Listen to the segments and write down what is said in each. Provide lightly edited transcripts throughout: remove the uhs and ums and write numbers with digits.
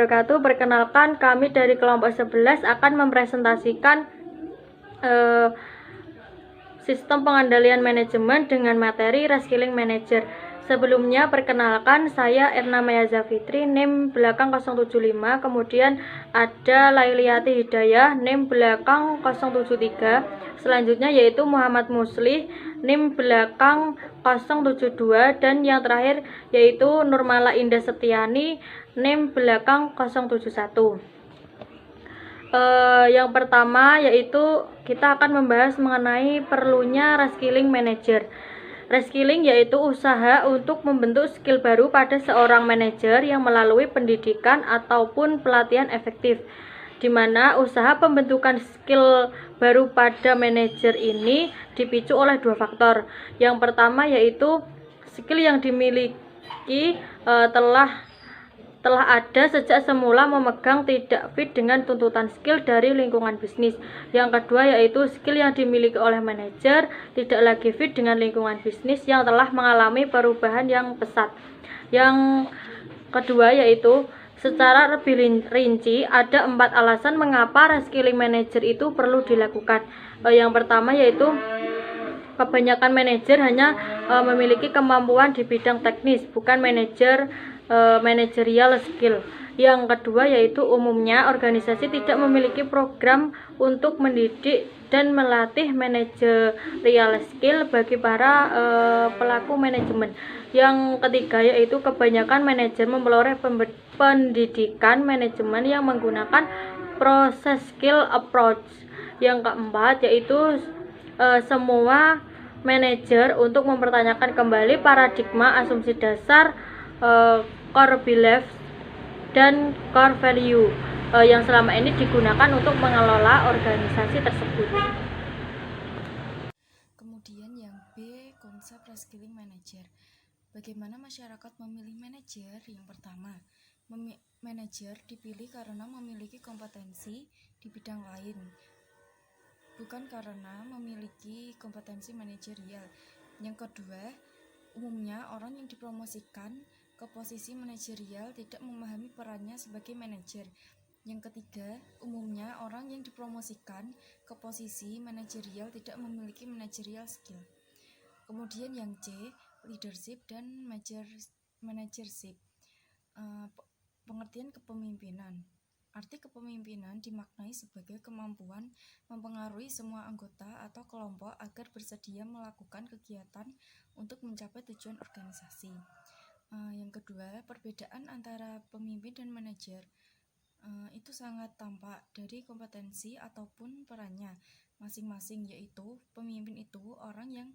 wabarakatuh. Perkenalkan, kami dari kelompok 11 akan mempresentasikan sistem pengendalian manajemen dengan materi Reskilling Manager. Sebelumnya, perkenalkan, saya Erna Maya Zafitri, NIM belakang 075, kemudian ada Lailiati Hidayah, NIM belakang 073, selanjutnya yaitu Muhammad Muslih, NIM belakang 072, dan yang terakhir yaitu Nurmala Indah Setiani, NIM belakang 071. Yang pertama yaitu kita akan membahas mengenai perlunya Reskilling Manager. Reskilling yaitu usaha untuk membentuk skill baru pada seorang manajer yang melalui pendidikan ataupun pelatihan efektif, di mana usaha pembentukan skill baru pada manajer ini dipicu oleh dua faktor. Yang pertama yaitu skill yang dimiliki telah ada sejak semula memegang tidak fit dengan tuntutan skill dari lingkungan bisnis. Yang kedua yaitu skill yang dimiliki oleh manajer tidak lagi fit dengan lingkungan bisnis yang telah mengalami perubahan yang pesat. Yang kedua yaitu secara lebih rinci ada 4 alasan mengapa reskilling manager itu perlu dilakukan. Yang pertama yaitu kebanyakan manajer hanya memiliki kemampuan di bidang teknis, bukan manajerial skill. Yang kedua yaitu umumnya organisasi tidak memiliki program untuk mendidik dan melatih manajerial skill bagi para pelaku manajemen. Yang ketiga yaitu kebanyakan manajer memperoleh pendidikan manajemen yang menggunakan proses skill approach. Yang keempat yaitu semua manajer untuk mempertanyakan kembali paradigma asumsi dasar core beliefs dan core value yang selama ini digunakan untuk mengelola organisasi tersebut. Kemudian yang B, konsep reskilling manager. Bagaimana masyarakat memilih manajer? Yang pertama, manajer dipilih karena memiliki kompetensi di bidang lain, bukan karena memiliki kompetensi manajerial. Yang kedua, umumnya orang yang dipromosikan ke posisi manajerial tidak memahami perannya sebagai manajer. Yang ketiga, umumnya orang yang dipromosikan ke posisi manajerial tidak memiliki managerial skill. Kemudian yang C, leadership dan managership. Pengertian kepemimpinan. Arti kepemimpinan dimaknai sebagai kemampuan mempengaruhi semua anggota atau kelompok agar bersedia melakukan kegiatan untuk mencapai tujuan organisasi. Yang kedua, perbedaan antara pemimpin dan manajer itu sangat tampak dari kompetensi ataupun perannya masing-masing, yaitu pemimpin itu orang yang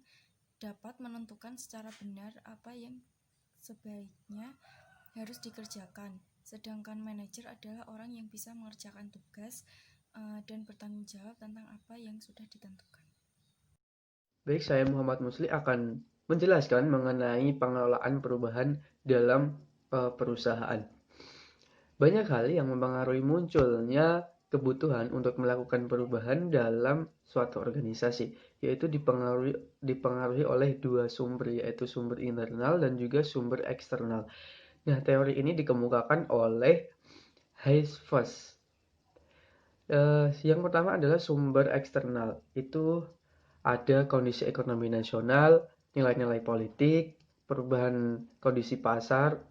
dapat menentukan secara benar apa yang sebaiknya harus dikerjakan, sedangkan manajer adalah orang yang bisa mengerjakan tugas dan bertanggung jawab tentang apa yang sudah ditentukan. Baik, saya Muhammad Musli akan menjelaskan mengenai pengelolaan perubahan dalam perusahaan. Banyak hal yang mempengaruhi munculnya kebutuhan untuk melakukan perubahan dalam suatu organisasi, yaitu dipengaruhi oleh dua sumber, yaitu sumber internal dan juga sumber eksternal. Nah, teori ini dikemukakan oleh Heifetz. Yang pertama adalah sumber eksternal, itu ada kondisi ekonomi nasional, nilai-nilai politik, perubahan kondisi pasar,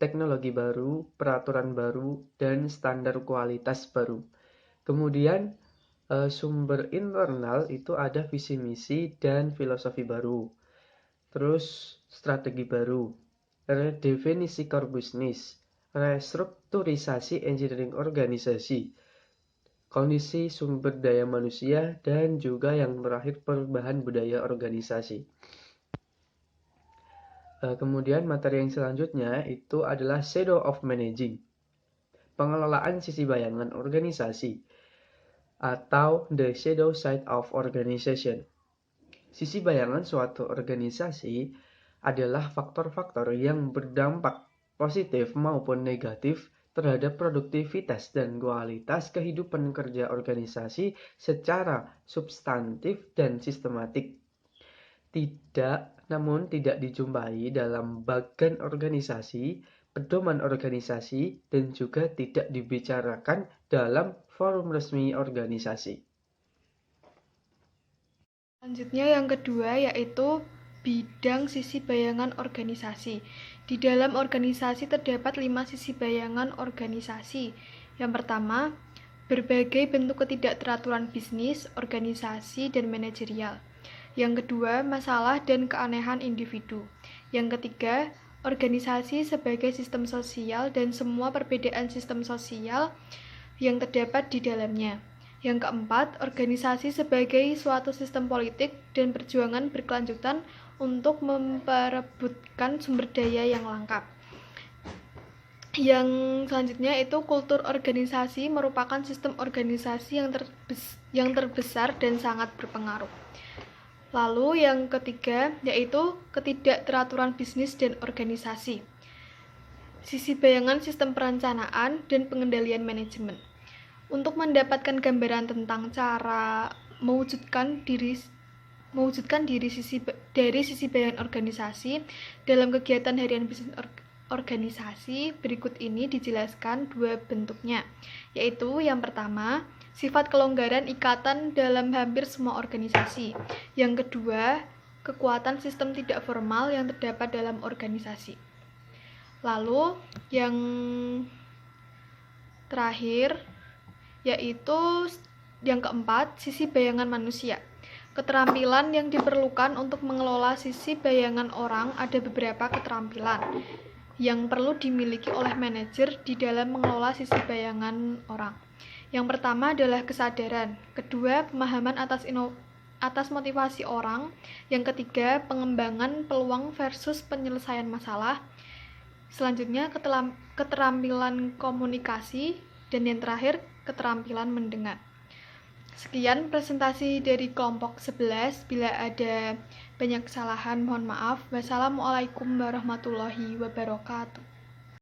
teknologi baru, peraturan baru, dan standar kualitas baru. Kemudian sumber internal itu ada visi misi dan filosofi baru. Terus strategi baru, redefinisi core business, restrukturisasi engineering organisasi, kondisi sumber daya manusia, dan juga yang terakhir perubahan budaya organisasi. Kemudian materi yang selanjutnya itu adalah shadow of managing, pengelolaan sisi bayangan organisasi atau the shadow side of organization. Sisi bayangan suatu organisasi adalah faktor-faktor yang berdampak positif maupun negatif terhadap produktivitas dan kualitas kehidupan kerja organisasi secara substantif dan sistematik. Namun tidak dijumpai dalam bagian organisasi pedoman organisasi dan juga tidak dibicarakan dalam forum resmi organisasi. Selanjutnya yang kedua yaitu bidang sisi bayangan organisasi. Di dalam organisasi terdapat 5 sisi bayangan organisasi. Yang pertama, berbagai bentuk ketidakteraturan bisnis, organisasi, dan manajerial. Yang kedua, masalah dan keanehan individu. Yang ketiga, organisasi sebagai sistem sosial dan semua perbedaan sistem sosial yang terdapat di dalamnya. Yang keempat, organisasi sebagai suatu sistem politik dan perjuangan berkelanjutan untuk memperebutkan sumber daya yang lengkap. Yang selanjutnya itu kultur organisasi merupakan sistem organisasi yang terbesar dan sangat berpengaruh. Lalu yang ketiga yaitu ketidakteraturan bisnis dan organisasi. Sisi bayangan sistem perencanaan dan pengendalian manajemen. Untuk mendapatkan gambaran tentang cara mewujudkan diri dari sisi bayangan organisasi dalam kegiatan harian bisnis organisasi, berikut ini dijelaskan 2 bentuknya, yaitu yang pertama, sifat kelonggaran ikatan dalam hampir semua organisasi. Yang kedua, kekuatan sistem tidak formal yang terdapat dalam organisasi. Lalu, yang terakhir, yaitu yang keempat, sisi bayangan manusia. Keterampilan yang diperlukan untuk mengelola sisi bayangan orang ada beberapa keterampilan yang perlu dimiliki oleh manajer di dalam mengelola sisi bayangan orang. Yang pertama adalah kesadaran, kedua pemahaman atas motivasi orang, yang ketiga pengembangan peluang versus penyelesaian masalah, selanjutnya keterampilan komunikasi, dan yang terakhir keterampilan mendengar. Sekian presentasi dari kelompok 11. Bila ada banyak kesalahan, mohon maaf. Wassalamualaikum warahmatullahi wabarakatuh.